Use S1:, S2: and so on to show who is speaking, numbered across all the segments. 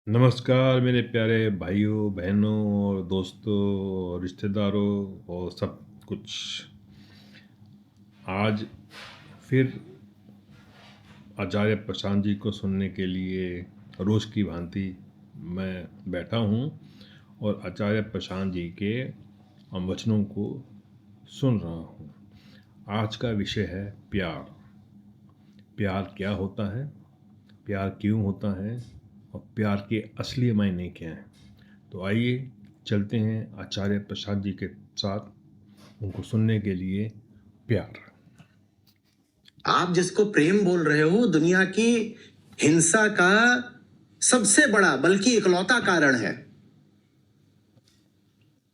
S1: नमस्कार मेरे प्यारे भाइयों, बहनों और दोस्तों और रिश्तेदारों और सब कुछ। आज फिर आचार्य प्रशांत जी को सुनने के लिए रोज़ की भांति मैं बैठा हूँ और आचार्य प्रशांत जी के वचनों को सुन रहा हूँ। आज का विषय है प्यार। प्यार क्या होता है, प्यार क्यों होता है और प्यार के असली मायने क्या हैं। तो आइए चलते हैं आचार्य प्रसाद जी के साथ उनको सुनने के लिए। प्यार।
S2: आप जिसको प्रेम बोल रहे हो दुनिया की हिंसा का सबसे बड़ा बल्कि इकलौता कारण है।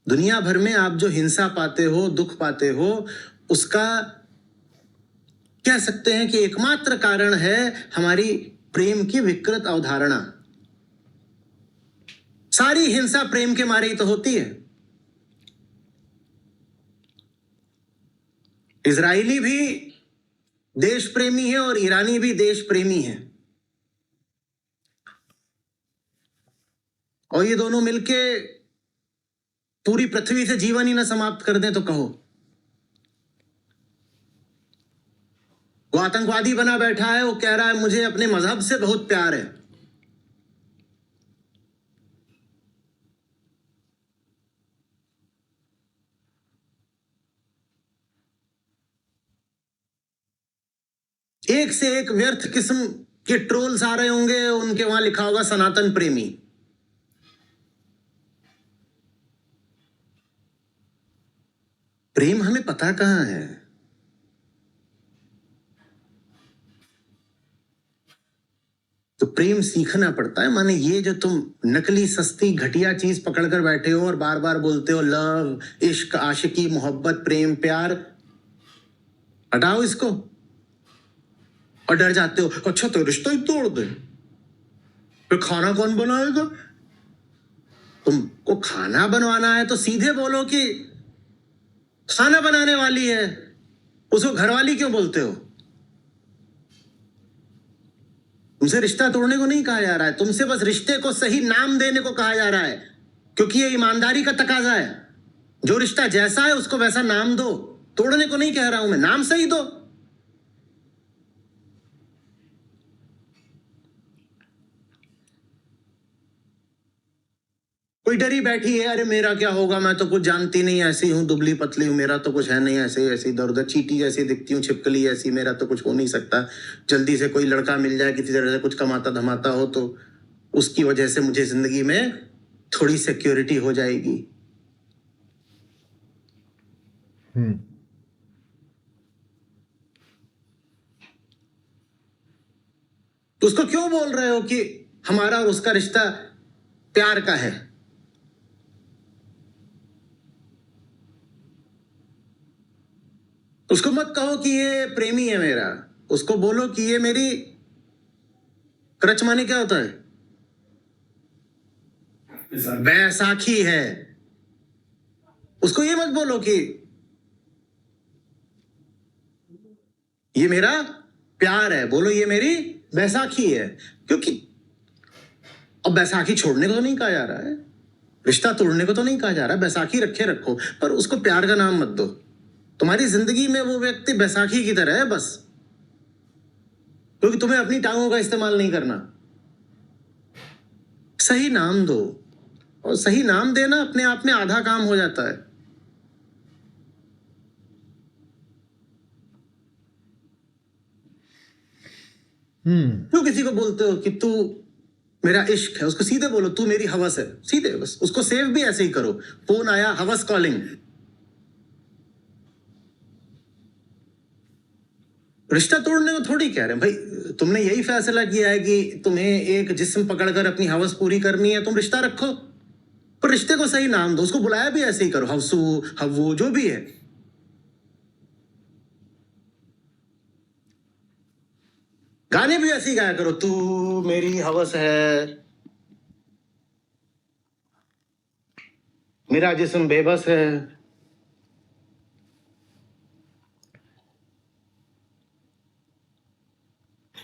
S2: दुनिया भर में आप जो हिंसा पाते हो, दुख पाते हो, उसका कह सकते हैं कि एकमात्र कारण है हमारी प्रेम की विकृत अवधारणा। सारी हिंसा प्रेम के मारे ही तो होती है। इजरायली भी देश प्रेमी है और ईरानी भी देश प्रेमी है, और ये दोनों मिलके पूरी पृथ्वी से जीवन ही ना समाप्त कर दें तो कहो। वो आतंकवादी बना बैठा है, वो कह रहा है मुझे अपने मजहब से बहुत प्यार है। एक से एक व्यर्थ किस्म के ट्रोल्स आ रहे होंगे, उनके वहां लिखा होगा सनातन प्रेमी। प्रेम हमें पता कहां है। तो प्रेम सीखना पड़ता है। माने ये जो तुम नकली सस्ती घटिया चीज पकड़कर बैठे हो और बार बार बोलते हो लव, इश्क, आशिकी, मोहब्बत, प्रेम, प्यार, हटाओ इसको और डर जाते हो। अच्छा तो रिश्ता ही तोड़ दे, फिर खाना कौन बनाएगा। तुमको खाना बनवाना है तो सीधे बोलो कि खाना बनाने वाली है, उसको घरवाली क्यों बोलते हो। तुमसे रिश्ता तोड़ने को नहीं कहा जा रहा है, तुमसे बस रिश्ते को सही नाम देने को कहा जा रहा है, क्योंकि ये ईमानदारी का तकाजा है। जो रिश्ता जैसा है उसको वैसा नाम दो। तोड़ने को नहीं कह रहा हूं मैं, नाम सही दो। कोई डरी बैठी है, अरे मेरा क्या होगा, मैं तो कुछ जानती नहीं, ऐसी हूं, दुबली पतली हूं, मेरा तो कुछ है नहीं, ऐसे ऐसे इधर उधर चीटी जैसी दिखती हूँ, छिपकली ऐसी, मेरा तो कुछ हो नहीं सकता। जल्दी से कोई लड़का मिल जाए, किसी तरह से कुछ कमाता धमाता हो तो उसकी वजह से मुझे जिंदगी में थोड़ी सिक्योरिटी हो जाएगी। तो उसको क्यों बोल रहे हो कि हमारा और उसका रिश्ता प्यार का है। उसको मत कहो कि ये प्रेमी है मेरा, उसको बोलो कि ये मेरी क्रच। माने क्या होता है, बैसाखी है। उसको ये मत बोलो कि ये मेरा प्यार है, बोलो ये मेरी बैसाखी है। क्योंकि अब बैसाखी छोड़ने को तो नहीं कहा जा रहा है, रिश्ता तोड़ने को तो नहीं कहा जा रहा, बैसाखी रखे रखो, पर उसको प्यार का नाम मत दो। तुम्हारी जिंदगी में वो व्यक्ति बैसाखी की तरह है बस, क्योंकि तुम्हें अपनी टांगों का इस्तेमाल नहीं करना। सही नाम दो, और सही नाम देना अपने आप में आधा काम हो जाता है। क्यों किसी को बोलते हो कि तू मेरा इश्क है, उसको सीधे बोलो तू मेरी हवस है, सीधे बस। उसको सेव भी ऐसे ही करो, फोन आया हवस कॉलिंग। रिश्ता तोड़ने को थोड़ी कह रहे हैं भाई, तुमने यही फैसला किया है कि तुम्हें एक जिस्म पकड़कर अपनी हवस पूरी करनी है, तुम रिश्ता रखो, पर रिश्ते को सही नाम दो। उसको बुलाया भी ऐसे ही करो, हवसू, हव्वू, जो भी है। गाने भी ऐसे ही गाया करो, तू मेरी हवस है, मेरा जिस्म बेबस है।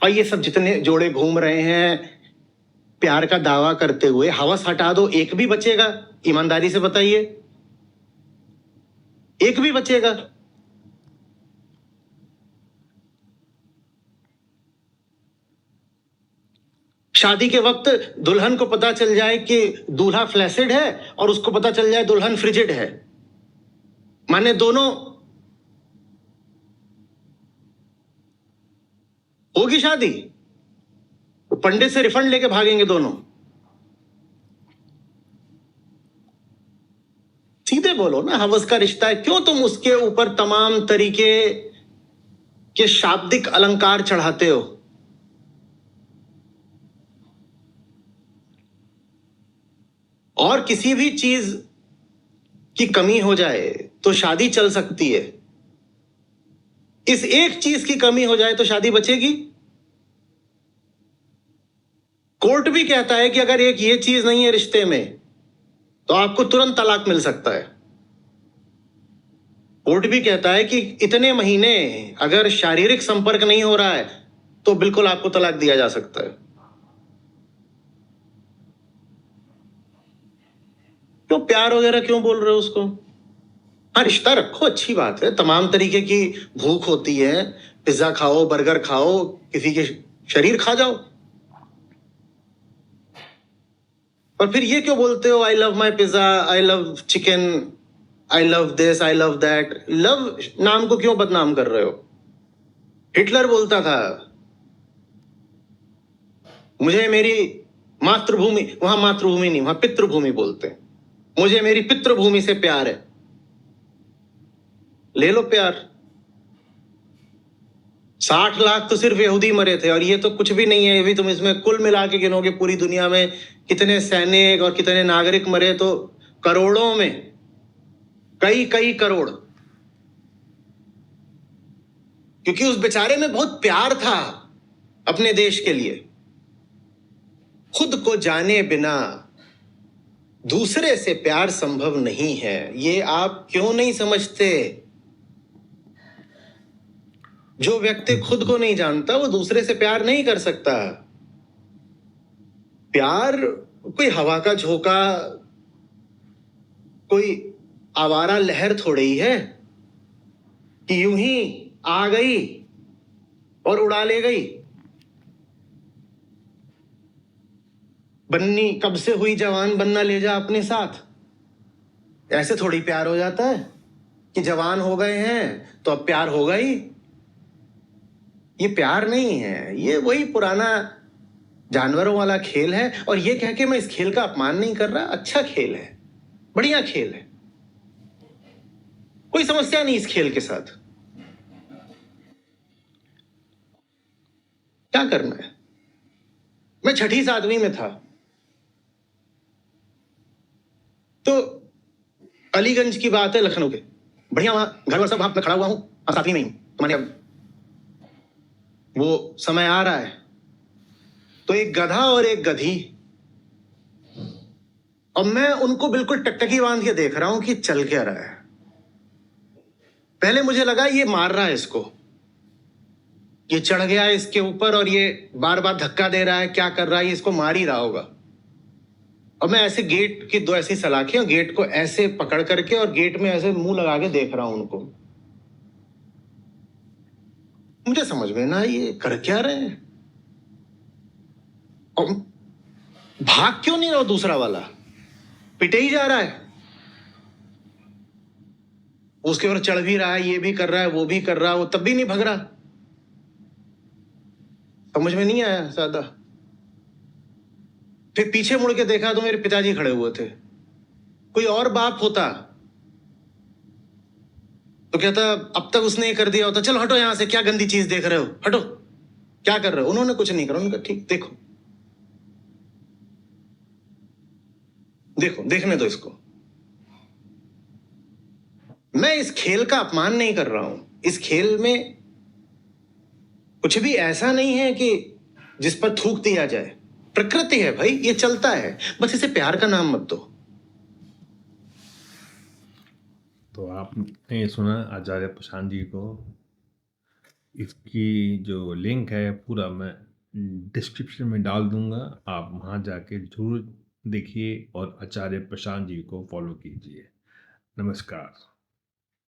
S2: और ये सब जितने जोड़े घूम रहे हैं, प्यार का दावा करते हुए हवस हटा दो, एक भी बचेगा? ईमानदारी से बताइए, एक भी बचेगा? शादी के वक्त दुल्हन को पता चल जाए कि दूल्हा फ्लैसिड है और उसको पता चल जाए दुल्हन फ्रिजिड है, माने दोनों होगी शादी? पंडित से रिफंड लेके भागेंगे दोनों। सीधे बोलो ना, हवस का रिश्ता है, क्यों तुम उसके ऊपर तमाम तरीके के शाब्दिक अलंकार चढ़ाते हो? और किसी भी चीज की कमी हो जाए तो शादी चल सकती है, इस एक चीज की कमी हो जाए तो शादी बचेगी? कोर्ट भी कहता है कि अगर एक ये चीज नहीं है रिश्ते में तो आपको तुरंत तलाक मिल सकता है। कोर्ट भी कहता है कि इतने महीने अगर शारीरिक संपर्क नहीं हो रहा है तो बिल्कुल आपको तलाक दिया जा सकता है। क्यों प्यार वगैरह क्यों बोल रहे हो उसको? हाँ, रिश्ता रखो, अच्छी बात है, तमाम तरीके की भूख होती है, पिज्जा खाओ, बर्गर खाओ, किसी के शरीर खा जाओ। और फिर ये क्यों बोलते हो I love my pizza, I love chicken, I love this, I love that? Love नाम को क्यों बदनाम कर रहे हो? हिटलर बोलता था मुझे मेरी मातृभूमि, वहां मातृभूमि नहीं, वहां पितृभूमि बोलते हैं, मुझे मेरी पितृभूमि से प्यार है। ले लो प्यार। 60 लाख तो सिर्फ यहूदी मरे थे और ये तो कुछ भी नहीं है। अभी तुम इसमें कुल मिला के गिनोगे पूरी दुनिया में कितने सैनिक और कितने नागरिक मरे तो करोड़ों में, कई कई करोड़। क्योंकि उस बेचारे में बहुत प्यार था अपने देश के लिए। खुद को जाने बिना दूसरे से प्यार संभव नहीं है, ये आप क्यों नहीं समझते? जो व्यक्ति खुद को नहीं जानता वो दूसरे से प्यार नहीं कर सकता। प्यार कोई हवा का झोंका, कोई आवारा लहर थोड़ी ही है कि यूं ही आ गई और उड़ा ले गई। बन्नी कब से हुई जवान, बनना ले जा अपने साथ, ऐसे थोड़ी प्यार हो जाता है कि जवान हो गए हैं तो अब प्यार होगा ही। ये प्यार नहीं है, ये वही पुराना जानवरों वाला खेल है। और ये कह के मैं इस खेल का अपमान नहीं कर रहा, अच्छा खेल है, बढ़िया खेल है, कोई समस्या नहीं इस खेल के साथ। क्या करना है? मैं 6ठी 7वीं में था तो अलीगंज की बात है, लखनऊ के, बढ़िया, वहां घर वर सब, वहां मैं खड़ा हुआ हूं, 7वीं में ही, तो मैंने अब वो समय आ रहा है तो एक गधा और एक गधी, और मैं उनको बिल्कुल टकटकी बांध के देख रहा हूं कि चल क्या रहा है। पहले मुझे लगा ये मार रहा है इसको, ये चढ़ गया है इसके ऊपर और ये बार बार धक्का दे रहा है, क्या कर रहा है, ये इसको मार ही रहा होगा। और मैं ऐसे गेट की 2 ऐसी सलाखें और गेट को ऐसे पकड़ करके और गेट में ऐसे मुंह लगा के देख रहा हूं उनको। मुझे समझ में ना ये कर क्या रहे हैं, और भाग क्यों नहीं रहा दूसरा वाला, पिटे ही जा रहा है, उसके ऊपर चढ़ भी रहा है, ये भी कर रहा है, वो भी कर रहा है, वो तब भी नहीं भग रहा। समझ में नहीं आया ज्यादा। फिर पीछे मुड़ के देखा तो मेरे पिताजी खड़े हुए थे। कोई और बाप होता तो कहता अब तक उसने ये कर दिया होता, चलो हटो यहां से, क्या गंदी चीज देख रहे हो, हटो, क्या कर रहे हो। उन्होंने कुछ नहीं करा, उन्होंने कहा ठीक, देखो देखो, देखने दो इसको। मैं इस खेल का अपमान नहीं कर रहा हूं, इस खेल में कुछ भी ऐसा नहीं है कि जिस पर थूक दिया जाए, प्रकृति है भाई, ये चलता है, बस इसे प्यार का नाम मत दो।
S1: तो आपने सुना आचार्य प्रशांत जी को। इसकी जो लिंक है पूरा मैं डिस्क्रिप्शन में डाल दूंगा, आप वहाँ जाके ज़रूर देखिए और आचार्य प्रशांत जी को फॉलो कीजिए। नमस्कार।